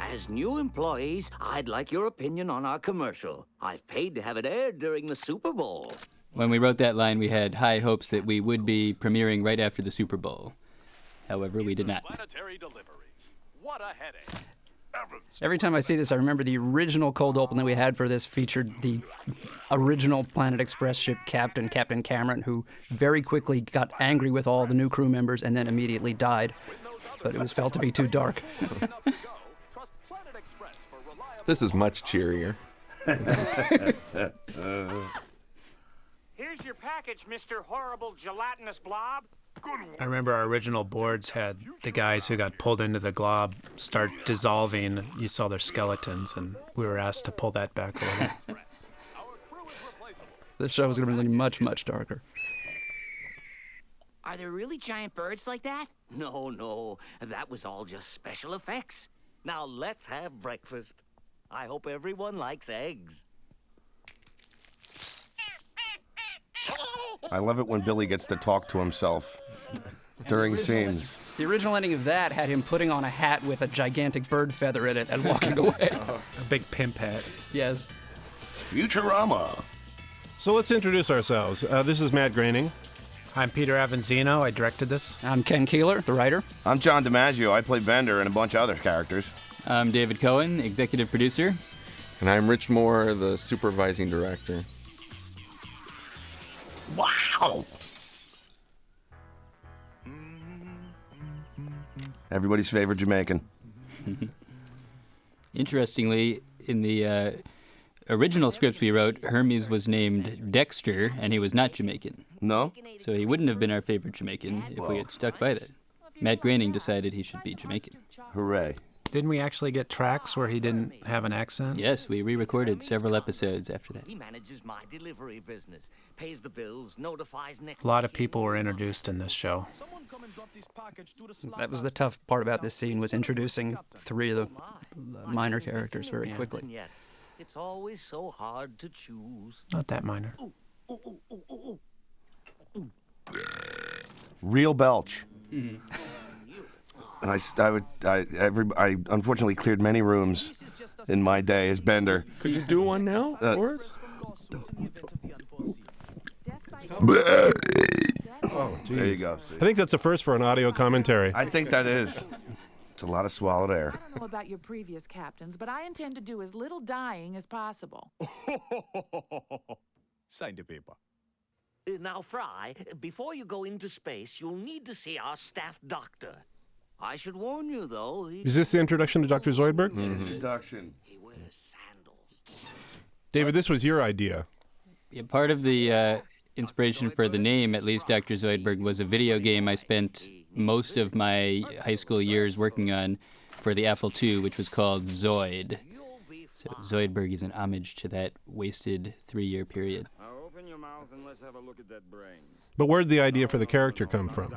As new employees, I'd like your opinion on our commercial. I've paid to have it aired during the Super Bowl. When we wrote that line, we had high hopes that we would be premiering right after the Super Bowl. However, we did not. Planetary deliveries. What a headache. Every time I see this, I remember the original cold open that we had for this featured the original Planet Express ship captain, Captain Cameron, who very quickly got angry with all the new crew members and then immediately died. But it was felt to be too dark. This is much cheerier. Here's your package, Mr. Horrible Gelatinous Blob. I remember our original boards had the guys who got pulled into the glob start dissolving. You saw their skeletons, and we were asked to pull that back a little. The show was going to be much, much darker. Are there really giant birds like that? No. That was all just special effects. Now let's have breakfast. I hope everyone likes eggs. I love it when Billy gets to talk to himself during scenes. The original ending of that had him putting on a hat with a gigantic bird feather in it and walking away. A big pimp hat. Yes. Futurama. So let's introduce ourselves. This is Matt Groening. I'm Peter Avanzino. I directed this. I'm Ken Keeler, the writer. I'm John DiMaggio. I play Bender and a bunch of other characters. I'm David Cohen, executive producer. And I'm Rich Moore, the supervising director. Wow! Everybody's favorite Jamaican. Interestingly, in the original scripts we wrote, Hermes was named Dexter, and he was not Jamaican. No? So he wouldn't have been our favorite Jamaican if we had stuck by that. Matt Groening decided he should be Jamaican. Hooray. Didn't we actually get tracks where he didn't have an accent? Yes, we re-recorded several episodes after that. He manages my delivery business, pays the bills, notifies next. A lot of people were introduced in this show. That was the tough part about this scene, was introducing three of the minor characters very quickly. Yet, it's always so hard to choose. Not that minor. Real belch. And I unfortunately cleared many rooms in my day as Bender. Could you do one now for us? Oh, there you go. See. I think that's a first for an audio commentary. I think that is. It's a lot of swallowed air. I don't know about your previous captains, but I intend to do as little dying as possible. Sign the paper. Now, Fry, before you go into space, you'll need to see our staff doctor. I should warn you, though. Is this the introduction to Dr. Zoidberg? Introduction. He wears sandals. David, this was your idea. Yeah, part of the inspiration for the name, at least Dr. Zoidberg, was a video game I spent most of my high school years working on for the Apple II, which was called Zoid. So Zoidberg is an homage to that wasted 3-year period. Open your mouth and let's have a look at that brain. But where did the idea for the character come from?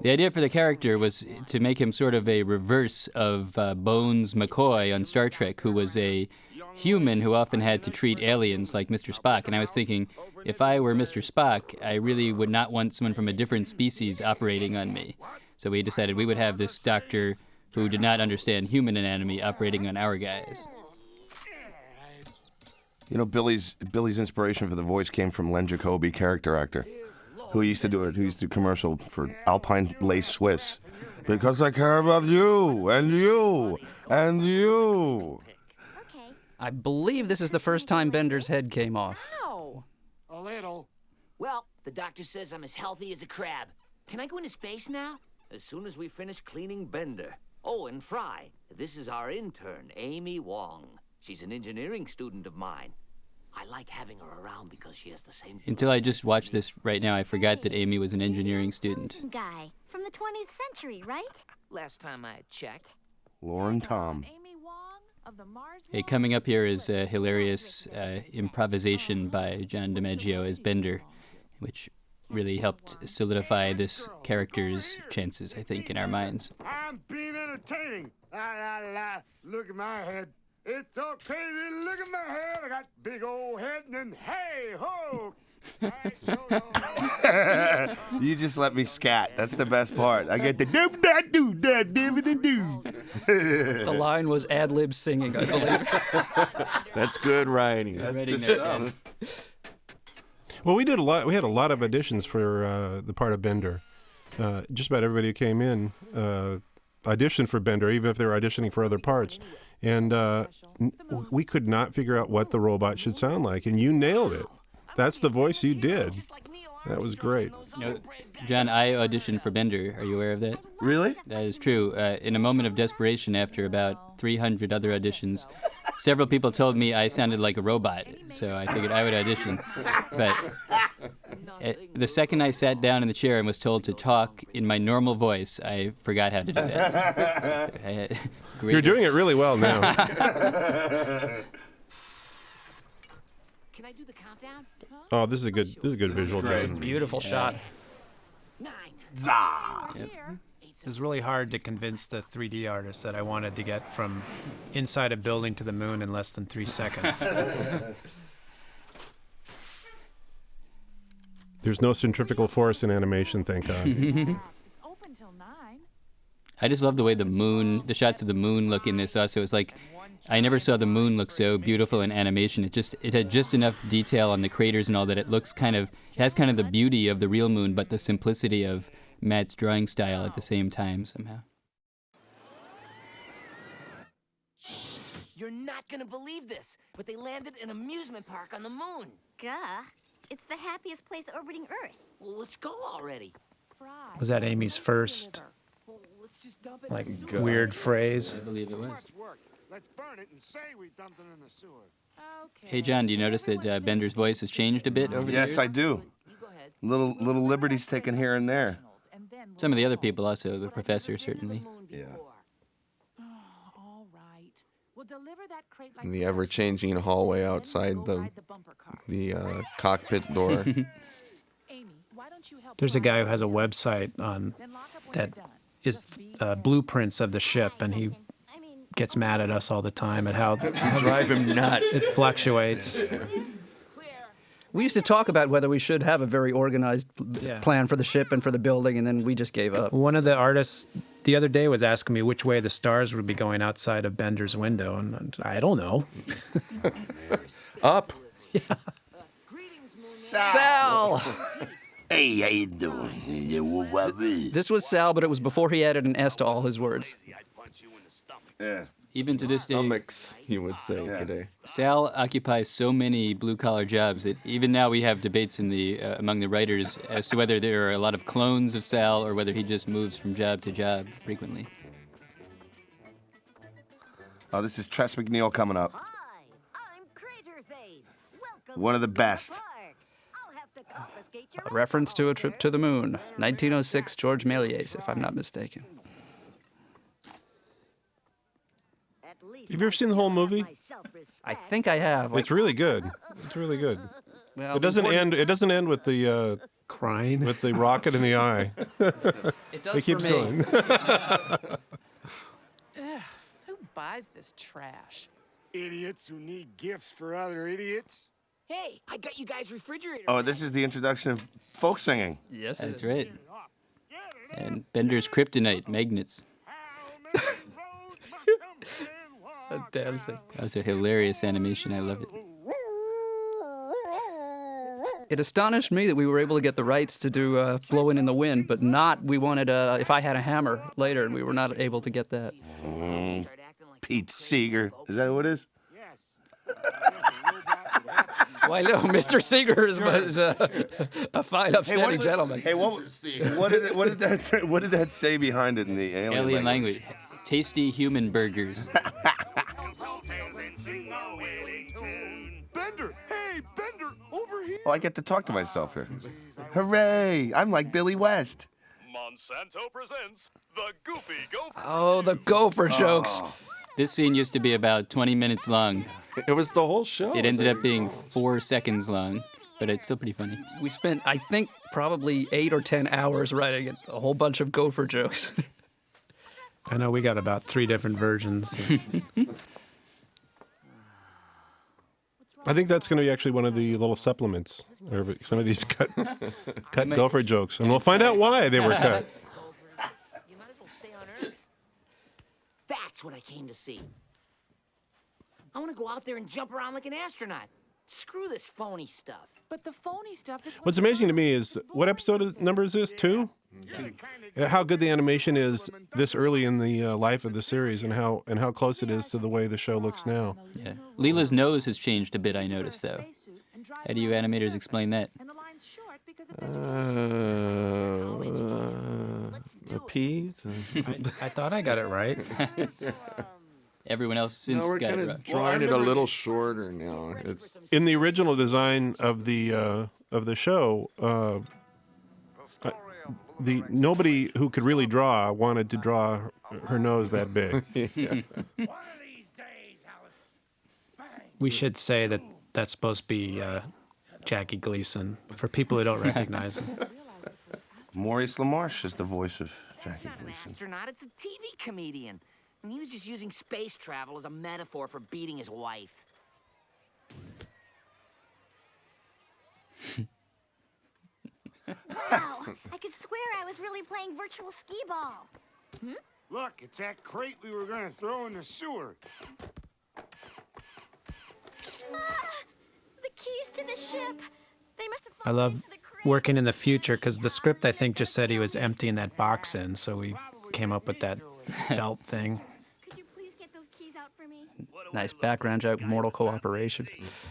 The idea for the character was to make him sort of a reverse of Bones McCoy on Star Trek, who was a human who often had to treat aliens like Mr. Spock. And I was thinking, if I were Mr. Spock, I really would not want someone from a different species operating on me. So we decided we would have this doctor who did not understand human anatomy operating on our guys. You know, Billy's inspiration for the voice came from Len Jacoby, character actor, who used to do commercial for Alpine Lace Swiss. Because I care about you, and you, and you. Okay. I believe this is the first time Bender's head came off. Ow! A little. Well, the doctor says I'm as healthy as a crab. Can I go into space now? As soon as we finish cleaning Bender. Oh, and Fry, this is our intern, Amy Wong. She's an engineering student of mine. I like having her around because she has the same... Until I just watched this right now, I forgot that Amy was an engineering student. Guy from the 20th century, right? Last time I checked. Lauren Tom. Amy Wong of the Mars. Hey, coming up here is a hilarious improvisation by John DiMaggio as Bender, which really helped solidify this character's chances, I think, in our minds. I'm being entertaining. La, la, la. Look at my head. It's all crazy. Look at my head. I got big old head and then hey ho. You just let me scat. That's the best part. I get the doop da doo da doo da doo. The line was ad-lib singing, I believe. That's good writing. That's Writing the there, stuff. Well, we had a lot of auditions for the part of Bender. Just about everybody who came in auditioned for Bender, even if they were auditioning for other parts. And we could not figure out what the robot should sound like, and you nailed it. That's the voice you did. That was great. John, I auditioned for Bender. Are you aware of that? Really? That is true. In a moment of desperation, after about 300 other auditions, several people told me I sounded like a robot, so I figured I would audition. But the second I sat down in the chair and was told to talk in my normal voice, I forgot how to do that. You're doing it really well now. Can I do the countdown? Oh, this is a good visual. It's a beautiful shot. 9. Yep. It was really hard to convince the 3D artist that I wanted to get from inside a building to the moon in less than 3 seconds. There's no centrifugal force in animation, thank God. It's open till 9. I just love the way the shots of the moon look in this also. It's like, I never saw the moon look so beautiful in animation. It had just enough detail on the craters and all that it has kind of the beauty of the real moon, but the simplicity of Matt's drawing style at the same time somehow. You're not gonna believe this, but they landed an amusement park on the moon. Gah. It's the happiest place orbiting Earth. Well, let's go already. Was that Amy's first, Well, let's just dump it like, in the sewer. weird phrase? I believe it was. Much work. Let's burn it and say we dumped it in the sewer. Okay. Hey, John, do you notice that Bender's voice has changed a bit over the years? Yes, I do. You go ahead. Little liberties taken here and there. Some of the other people also, the professor certainly. Yeah. All right. We'll deliver that crate like In the ever-changing hallway outside the cockpit door. Amy, why don't you help There's a Brian guy who has a out? website on Then lock up when that you're done. is blueprints of the ship, and he gets mad at us all the time at how Drive him nuts. it fluctuates. We used to talk about whether we should have a very organized Yeah. plan for the ship and for the building, and then we just gave up. One of the artists the other day was asking me which way the stars would be going outside of Bender's window, and I don't know. Up. Sal! Hey, how you doing? This was Sal, but it was before he added an S to all his words. Yeah. Even to this day, Stomachs, you would say Yeah. today. Sal occupies so many blue-collar jobs that even now we have debates in among the writers as to whether there are a lot of clones of Sal or whether he just moves from job to job frequently. Oh, this is Tress McNeil coming up. Hi, I'm Craterface. Welcome One of the to best. Park. I'll have to confiscate your A reference to a trip to the moon. 1906, George Méliès, if I'm not mistaken. At least Have you ever seen the whole movie? my self-respect. I think I have. It's really good. It's really good. Well, It doesn't end. It doesn't end with the Crying. rocket in the eye. It does It keeps for me. going. Who buys this trash? Idiots who need gifts for other idiots. Hey, I got you guys refrigerator. Oh, this is the introduction of folk singing. Yes, That's right. And Bender's kryptonite, magnets. Dancing. That was a hilarious animation. I love it. It astonished me that we were able to get the rights to do Blowing in the Wind, but not, we wanted If I Had a Hammer later, and we were not able to get that. Pete Seeger. Is that who it is? Why, no, Mr. Seeger was a fine, upstanding gentleman. Hey, what did that say behind it in the Alien language. Tasty human burgers. Bender! Hey, Bender! Over here! Oh, I get to talk to myself here. Hooray! I'm like Billy West. Monsanto presents the Goofy Gopher. Oh, the gopher jokes. This scene used to be about 20 minutes long. It was the whole show. It ended up being 4 seconds long, but it's still pretty funny. We spent, I think, probably 8 or 10 hours writing it, a whole bunch of gopher jokes. I know we got about 3 different versions. I think that's going to be actually one of the little supplements, or some of these cut gopher jokes, and we'll find out why they were cut. You might as well stay on Earth. That's what I came to see. I want to go out there and jump around like an astronaut. Screw this phony stuff. But the phony stuff is What's amazing to me is, what number is this? 2? How good the animation is this early in the life of the series, and how close it is to the way the show looks now. Yeah. Leela's nose has changed a bit, I noticed, though. How do you animators explain that? A P? I thought I got it right. Everyone else since we're got kind it of right. drawing it a little shorter now. It's In the original design of the show, nobody who could really draw wanted to draw her nose that big. We should say that that's supposed to be Jackie Gleason, for people who don't recognize him. Maurice LaMarche is the voice of Jackie Not an Gleason. astronaut, it's a TV comedian. And he was just using space travel as a metaphor for beating his wife. Wow, I could swear I was really playing virtual skee ball. Look, it's that crate we were gonna throw in the sewer. The keys to the ship. They must have I love working in the future, because the script, I think, just said he was emptying that box in, so we came up with that belt thing. Could you please get those keys out for me? Nice background joke, Mortal Cooperation.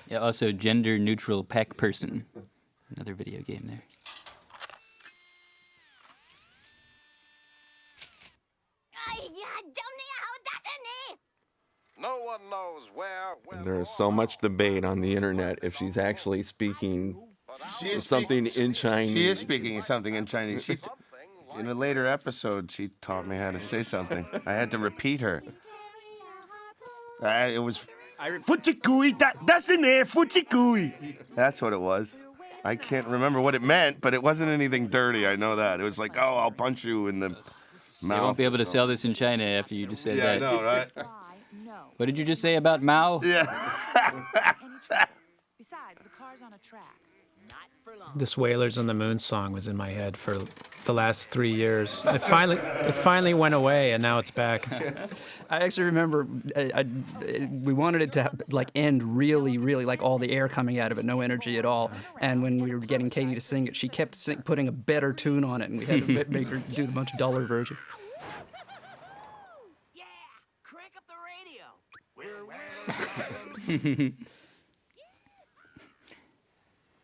Yeah, also gender-neutral pack person. Another video game there. No one knows where. There's so much debate on the internet if she's actually speaking something in Chinese. She is speaking something in Chinese. In a later episode, she taught me how to say something. I had to repeat her. It was Fuchikui, that's in there, Fuchikui. That's what it was. I can't remember what it meant, but it wasn't anything dirty. I know that. It was like, oh, I'll punch you in the mouth. You won't be able to sell this in China after you just said Yeah, that. I know, right? What did you just say about Mao? Yeah. Besides, the car's on a track. This Whalers on the Moon song was in my head for the last 3 years. It finally went away, and now it's back. I actually remember we wanted it to like end really, really like all the air coming out of it, no energy at all. And when we were getting Katie to sing it, she kept putting a better tune on it, and we had to make her do the much duller version. Yeah, crank up the radio.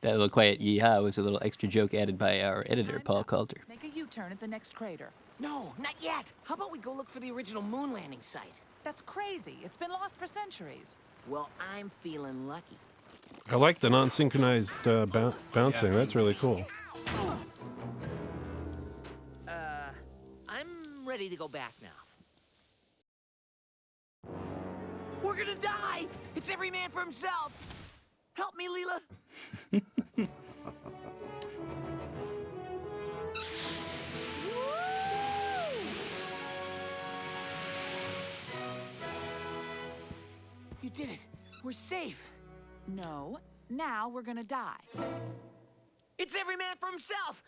That little quiet yeehaw was a little extra joke added by our editor, Paul Coulter. Make a U-turn at the next crater. No, not yet. How about we go look for the original moon landing site? That's crazy. It's been lost for centuries. Well, I'm feeling lucky. I like the non-synchronized bouncing. That's really cool. I'm ready to go back now. We're gonna die! It's every man for himself! Help me, Leela! You did it! We're safe! No, now we're gonna die. It's every man for himself!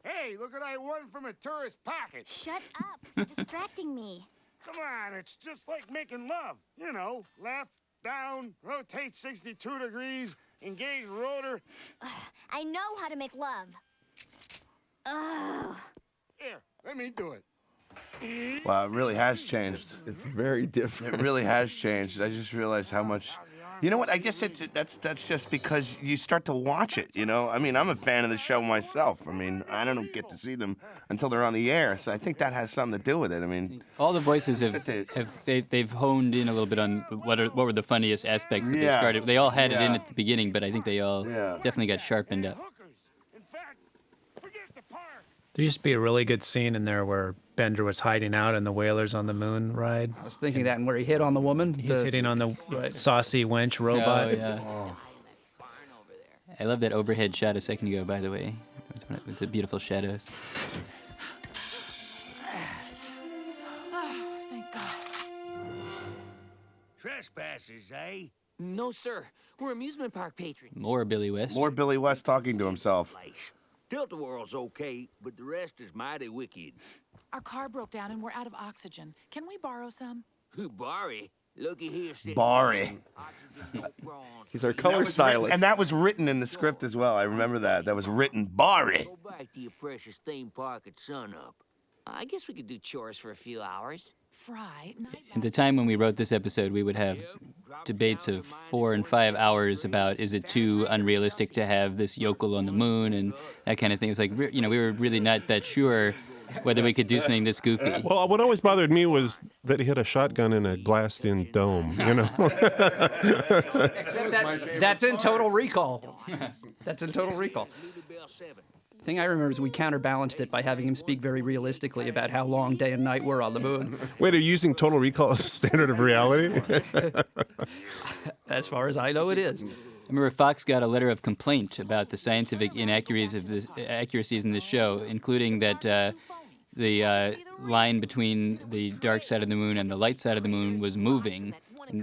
Hey, look what I won from a tourist package. Shut up. You're distracting me. Come on, it's just like making love. You know, left, down, rotate 62 degrees, engage rotor. I know how to make love. Ugh. Here, let me do it. Wow, it really has changed. It's very different. It really has changed. I just realized how much. You know what? I guess that's just because you start to watch it. You know, I mean, I'm a fan of the show myself. I mean, I don't get to see them until they're on the air, so I think that has something to do with it. I mean, all the voices they've honed in a little bit on what were the funniest aspects that they started. They all had it in at the beginning, but I think they all definitely got sharpened up. There used to be a really good scene in there where Bender was hiding out in the Whalers on the Moon ride. I was thinking that, and where he hit on the woman. He's hitting on the saucy wench robot. Oh, yeah. I love that overhead shot a second ago, by the way, with the beautiful shadows. Thank God. trespassers, eh? No, sir. We're amusement park patrons. More Billy West. More Billy West talking to himself. Tilt-a-whirl's okay, but the rest is mighty wicked. Our car broke down and we're out of oxygen. Can we borrow some? Barry, looky here. Barry. He's our color stylist. And that was written in the script as well. I remember that. That was written. Barry. Go back to your precious theme park at sunup. I guess we could do chores for a few hours. Fry, At the time when we wrote this episode, we would have debates of 4 and 5 hours about is it too unrealistic to have this yokel on the moon and that kind of thing. It was like, we were really not that sure whether we could do something this goofy. Well, what always bothered me was that he had a shotgun in a glassed-in dome, Except that's in Total Recall. That's in Total Recall. The thing I remember is we counterbalanced it by having him speak very realistically about how long day and night were on the moon. Wait, are you using Total Recall as a standard of reality? As far as I know, it is. I remember Fox got a letter of complaint about the scientific inaccuracies in this show, including that the line between the dark side of the moon and the light side of the moon was moving.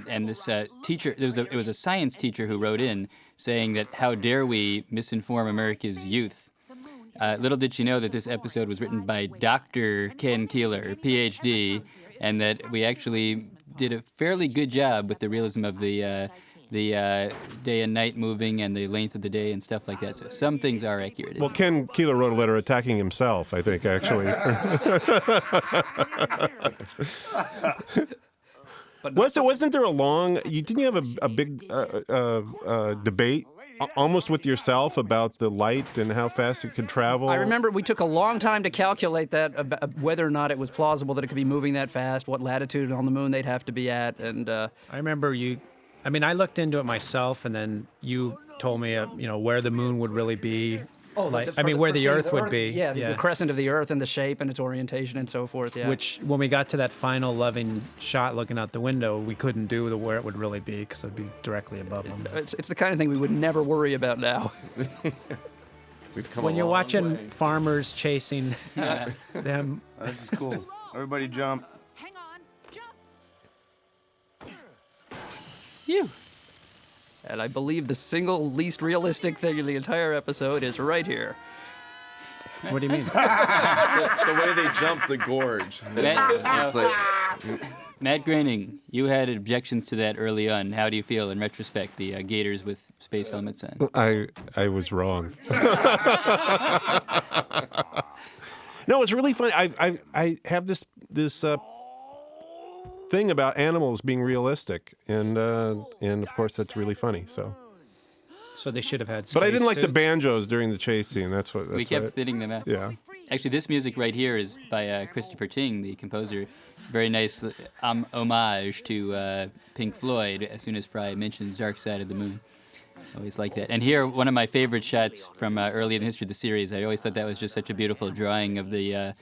And this teacher, it was a science teacher who wrote in saying that how dare we misinform America's youth. Little did she know that this episode was written by Dr. Ken Keeler, Ph.D., and that we actually did a fairly good job with the realism of the day and night moving and the length of the day and stuff like that. So some things are accurate. Well, Ken Keeler wrote a letter attacking himself, I think, actually. Wasn't there a long? Didn't you have a big debate almost with yourself about the light and how fast it could travel? I remember we took a long time to calculate that, whether or not it was plausible that it could be moving that fast, what latitude on the moon they'd have to be at, and. I remember I looked into it myself, and then you told me, where the moon would really be. Oh, where the Earth would be. Yeah, the crescent of the Earth and the shape and its orientation and so forth, yeah. Which, when we got to that final loving shot looking out the window, we couldn't do where it would really be because it would be directly above them. It's the kind of thing we would never worry about now. We've come when a you're long watching way. farmers chasing them. This is cool. Everybody jump. Hang on, jump. You. And I believe the single least realistic thing in the entire episode is right here. What do you mean? the way they jump the gorge. Matt Groening, you had objections to that early on. How do you feel in retrospect, the gators with space helmets on? I was wrong. No, it's really funny. I have this thing about animals being realistic, and of course that's really funny. So they should have had. But I didn't like the suits. banjos during the chase scene. We kept thinning them out. Yeah. Actually, this music right here is by Christopher Ting, the composer. Very nice homage to Pink Floyd. As soon as Fry mentions Dark Side of the Moon, always like that. And here, one of my favorite shots from early in the history of the series. I always thought that was just such a beautiful drawing of the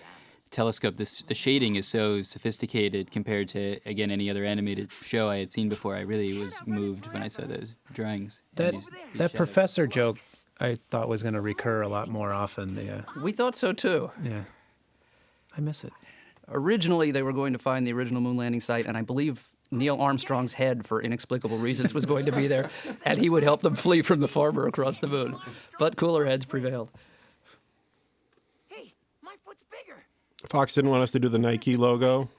telescope. The shading is so sophisticated compared to, again, any other animated show I had seen before. I really was moved when I saw those drawings. That professor joke I thought was going to recur a lot more often. We thought so too. Yeah. I miss it. Originally, they were going to find the original moon landing site, and I believe Neil Armstrong's head, for inexplicable reasons, was going to be there, and he would help them flee from the farmer across the moon. But cooler heads prevailed. Fox didn't want us to do the Nike logo.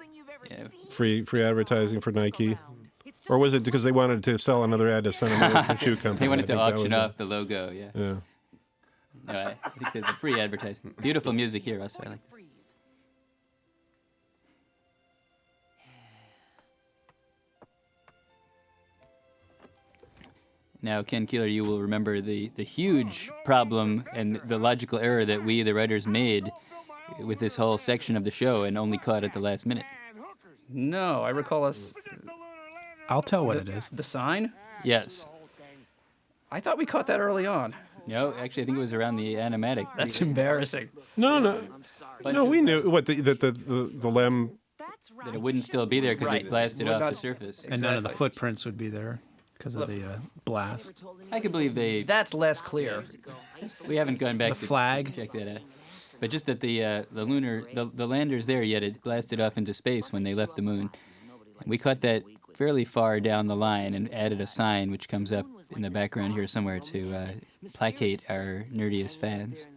Yeah. Free advertising for Nike. Or was it because they wanted to sell another ad to Sun American Shoe Company? They wanted to I think that auction was off the logo, yeah. Yeah. No, I think the free advertising. Beautiful music here, also. I like this. Now, Ken Keeler, you will remember the huge problem and the logical error that we, the writers, made with this whole section of the show and only caught at the last minute. No, I recall us... I'll tell what it is. The sign? Yes. I thought we caught that early on. No, actually, I think it was around the animatic. That's embarrassing. No, we knew what the lem. That it wouldn't still be there because it blasted off the surface. And none of the footprints would be there because of the blast. I could believe they... That's less clear. We haven't gone back The to flag. check that out. But just that the lander's there, yet it blasted off into space when they left the moon. We caught that fairly far down the line and added a sign which comes up in the background here somewhere to placate our nerdiest fans.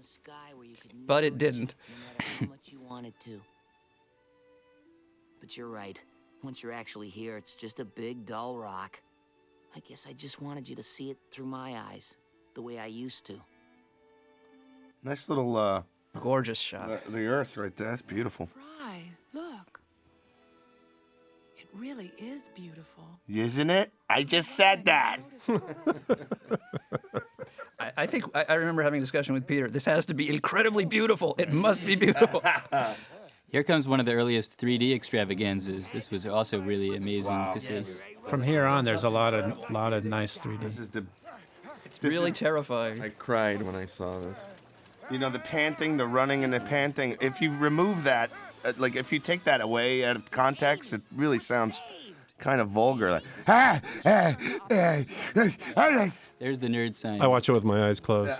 But it didn't. How much you wanted to. But you're right. Once you're actually here, it's just a big, dull rock. I guess I just wanted you to see it through my eyes, the way I used to. Nice little gorgeous shot. The earth right there. That's beautiful. Fry, look. It really is beautiful. Isn't it? I just said that. I think I remember having a discussion with Peter. This has to be incredibly beautiful. It must be beautiful. Here comes one of the earliest 3D extravaganzas. This was also really amazing to see. From here on, there's a lot of nice 3D. It's really terrifying. I cried when I saw this. You know, the panting, the running, and the panting. If you remove that, like if you take that away out of context, it really sounds kind of vulgar. Like, There's the nerd sign. I watch it with my eyes closed.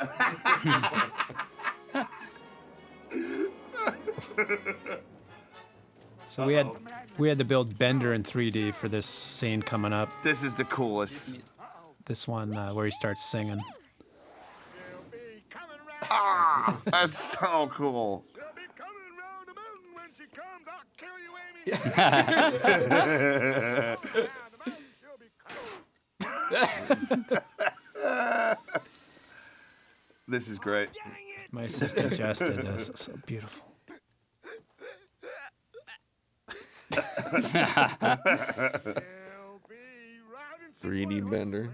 So we had to build Bender in 3D for this scene coming up. This is the coolest. This one where he starts singing. Ah, that's so cool. This is great. My assistant Jess did this. It's so beautiful. 3D Bender.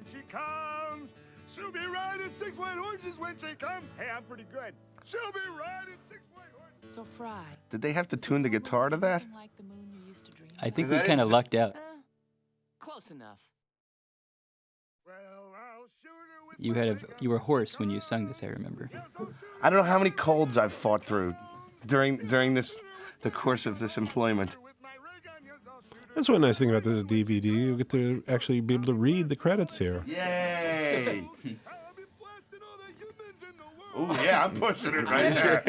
She'll be riding 6 white horses when she comes. Hey, I'm pretty good. She'll be riding 6 white horses. So Fry. Did they have to tune the guitar to that? Like the moon you used to dream I think Is we that kind of it? lucked out. Close enough. You were hoarse when you sung this, I remember. I don't know how many colds I've fought through during the course of this employment. That's one nice thing about this DVD. You get to actually be able to read the credits here. Yay! Oh yeah, I'm pushing it right there.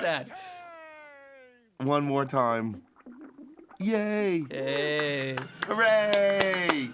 That. One more time. Yay! Hey. Hooray!